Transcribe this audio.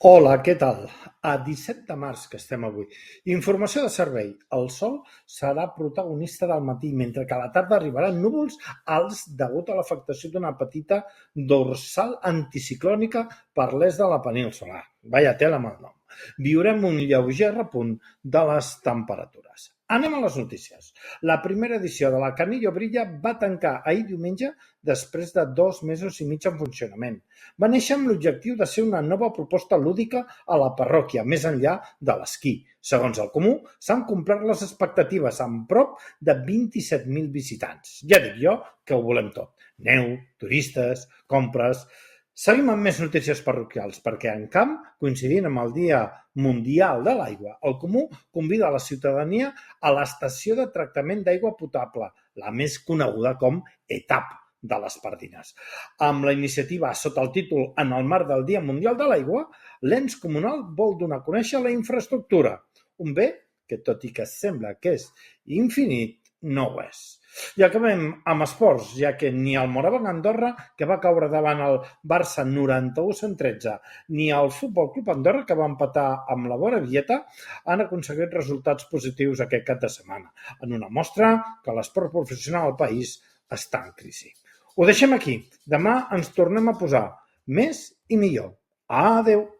Hola, què tal? A 17 de març que estem avui. Informació de servei. El sol serà protagonista del matí, mentre que a la tarda arribaran núvols alts degut a l'afectació d'una petita dorsal anticiclònica per l'est de la península. Vaya tela amb el nom. Viurem un lleuger repunt de les temperatures. Anem a les notícies. La primera edició de la Canillo Brilla va tancar ahir diumenge després de 2 mesos i mig en funcionament. Va néixer amb l'objectiu de ser una nova proposta lúdica a la parròquia, més enllà de l'esquí. Segons el Comú, s'han complert les expectatives amb prop de 27.000 visitants. Ja dic jo que ho volem tot. Neu, turistes, compres. Seguim amb més notícies parroquials, perquè en camp, coincidint amb el Dia Mundial de l'Aigua, el Comú convida a la ciutadania a l'estació de tractament d'aigua potable, la més coneguda com ETAP de les Pardines. Amb la iniciativa sota el títol En el marc del Dia Mundial de l'Aigua, l'ens comunal vol donar a conèixer la infraestructura, un bé que, tot i que sembla que és infinit, no ho és. I acabem amb esports, ja que ni el Morabanc Andorra, que va caure davant el Barça 91-113, ni el Futbol Club Andorra, que va empatar amb la Moravieta, han aconseguit resultats positius aquest cap de setmana, en una mostra que l'esport professional al país està en crisi. Ho deixem aquí. Demà ens tornem a posar més i millor. Adeu!